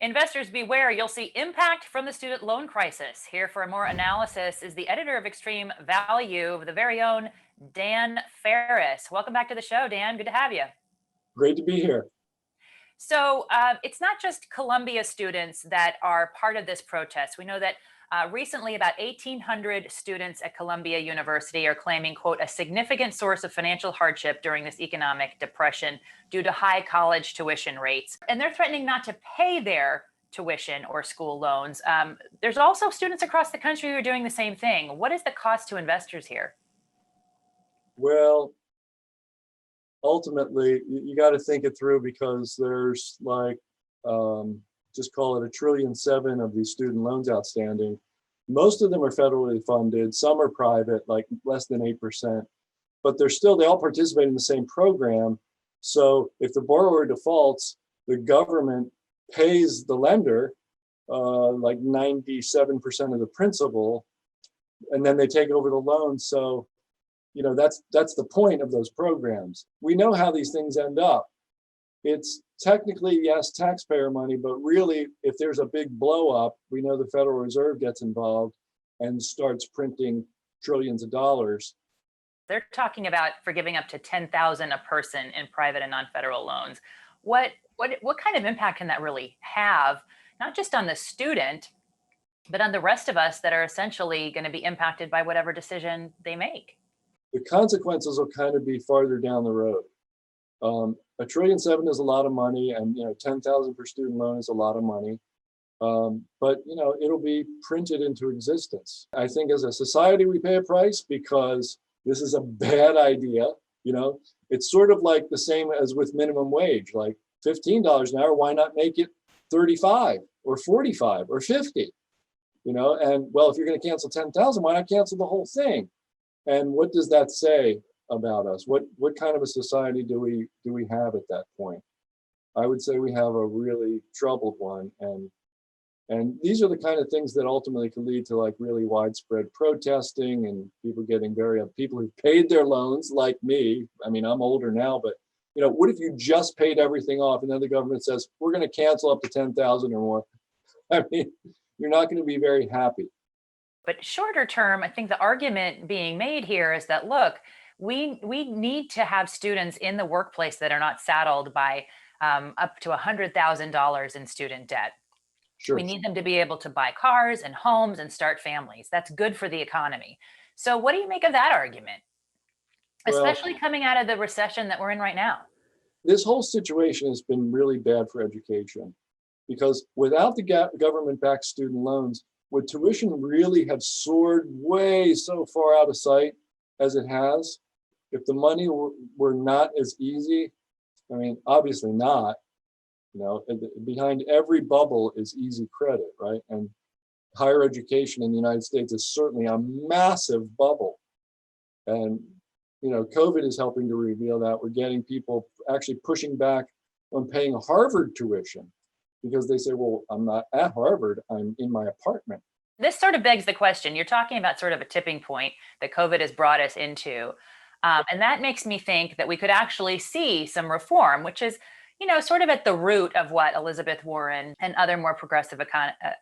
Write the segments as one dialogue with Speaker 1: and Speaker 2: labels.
Speaker 1: Investors beware, you'll see impact from the student loan crisis. Here for more analysis is the editor of Extreme Value, the very own Dan Ferris. Welcome back to the show, Dan. Good to have you.
Speaker 2: Great to be here.
Speaker 1: So it's not just Columbia students that are part of this protest. We know that recently about 1,800 students at Columbia University are claiming, quote, a significant source of financial hardship during this economic depression due to high college tuition rates. And they're threatening not to pay their tuition or school loans. There's also students across the country who are doing the same thing. What is the cost to investors here?
Speaker 2: Well, ultimately, you got to think it through because there's like, just call it $1.7 trillion of these student loans outstanding. Most of them are federally funded. Some are private, like less than 8%, but they all participate in the same program. So if the borrower defaults, the government pays the lender like 97% of the principal, and then they take over the loan. So that's the point of those programs. We know how these things end up. It's technically, yes, taxpayer money, but really, if there's a big blow up, we know the Federal Reserve gets involved and starts printing trillions of dollars.
Speaker 1: They're talking about forgiving up to $10,000 a person in private and non-federal loans. What kind of impact can that really have, not just on the student, but on the rest of us that are essentially going to be impacted by whatever decision they make?
Speaker 2: The consequences will kind of be farther down the road. $1.7 trillion is a lot of money, and 10,000 per student loan is a lot of money. But it'll be printed into existence. I think as a society we pay a price because this is a bad idea. It's sort of like the same as with minimum wage, like $15 an hour. Why not make it 35 or 45 or 50? And well, if you're going to cancel 10,000, why not cancel the whole thing? And what does that say about us? What kind of a society do we have at that point? I would say we have a really troubled one, and these are the kind of things that ultimately can lead to like really widespread protesting and people getting people who paid their loans, like me. I mean, I'm older now, but what if you just paid everything off and then the government says we're going to cancel up to 10,000 or more? I mean, you're not going to be very happy.
Speaker 1: But shorter term, I think the argument being made here is that, look, we need to have students in the workplace that are not saddled by up to $100,000 in student debt.
Speaker 2: Sure.
Speaker 1: We need them to be able to buy cars and homes and start families. That's good for the economy. So what do you make of that argument, especially coming out of the recession that we're in right now?
Speaker 2: This whole situation has been really bad for education because without the government-backed student loans, would tuition really have soared way so far out of sight as it has? If the money were not as easy, I mean, obviously not. Behind every bubble is easy credit, right? And higher education in the United States is certainly a massive bubble. And, COVID is helping to reveal that. We're getting people actually pushing back on paying Harvard tuition because they say, well, I'm not at Harvard, I'm in my apartment.
Speaker 1: This sort of begs the question. You're talking about sort of a tipping point that COVID has brought us into. And that makes me think that we could actually see some reform, which is, sort of at the root of what Elizabeth Warren and other more progressive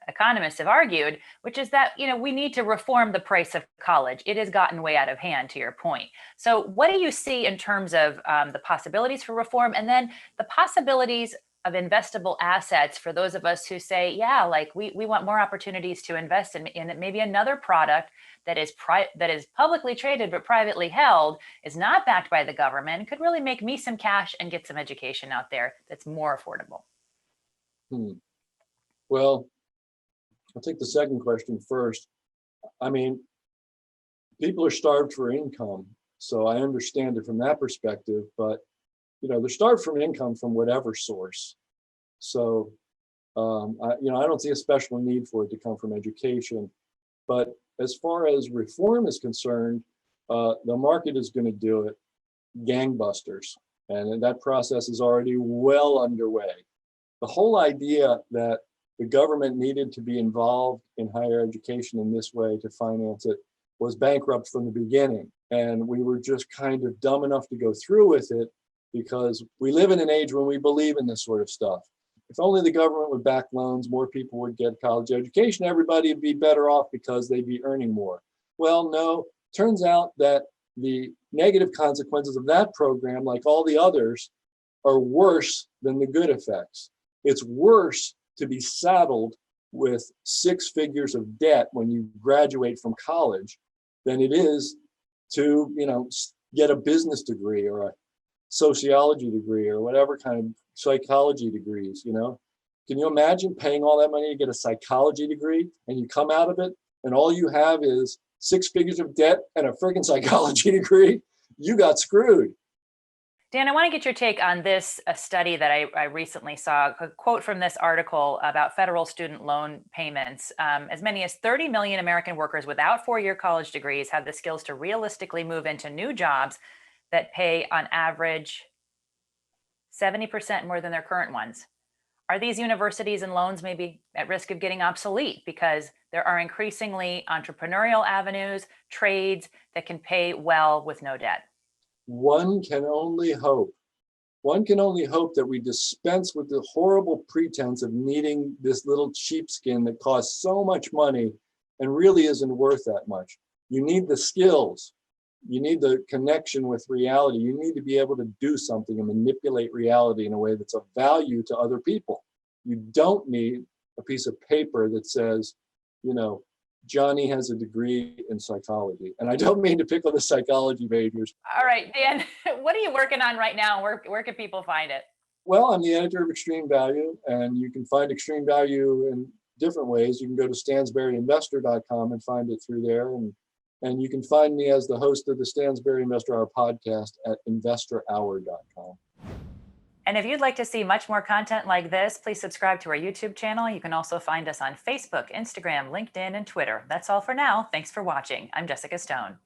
Speaker 1: economists have argued, which is that, we need to reform the price of college. It has gotten way out of hand, to your point. So what do you see in terms of the possibilities for reform, and then the possibilities of investable assets for those of us who say, yeah, like we want more opportunities to invest in maybe another product that is publicly traded but privately held, is not backed by the government, could really make me some cash and get some education out there that's more affordable.
Speaker 2: Well, I'll take the second question first. I mean, people are starved for income, so I understand it from that perspective, but they're starved from income from whatever source. So, I don't see a special need for it to come from education. But as far as reform is concerned, the market is going to do it gangbusters. And that process is already well underway. The whole idea that the government needed to be involved in higher education in this way to finance it was bankrupt from the beginning. And we were just kind of dumb enough to go through with it because we live in an age when we believe in this sort of stuff. if only the government would back loans, more people would get college education, everybody would be better off because they'd be earning more. Well, no, turns out that the negative consequences of that program, like all the others, are worse than the good effects. It's worse to be saddled with 6 figures of debt when you graduate from college than it is to, get a business degree or a sociology degree or whatever kind of psychology degrees. Can you imagine paying all that money to get a psychology degree and you come out of it and all you have is 6 figures of debt and a friggin' psychology degree? You got screwed.
Speaker 1: Dan, I want to get your take on this study that I recently saw, a quote from this article about federal student loan payments. As many as 30 million American workers without 4-year college degrees have the skills to realistically move into new jobs that pay on average 70% more than their current ones. Are these universities and loans maybe at risk of getting obsolete because there are increasingly entrepreneurial avenues, trades that can pay well with no debt?
Speaker 2: One can only hope. One can only hope that we dispense with the horrible pretense of needing this little sheepskin that costs so much money and really isn't worth that much. You need the skills. You need the connection with reality. You need to be able to do something and manipulate reality in a way that's of value to other people. You don't need a piece of paper that says, Johnny has a degree in psychology. And I don't mean to pick on the psychology majors.
Speaker 1: All right, Dan, what are you working on right now? Where can people find it?
Speaker 2: Well, I'm the editor of Extreme Value, and you can find Extreme Value in different ways. You can go to stansberryinvestor.com and find it through there. And you can find me as the host of the Stansberry Investor Hour podcast at investorhour.com.
Speaker 1: And if you'd like to see much more content like this, please subscribe to our YouTube channel. You can also find us on Facebook, Instagram, LinkedIn, and Twitter. That's all for now. Thanks for watching. I'm Jessica Stone.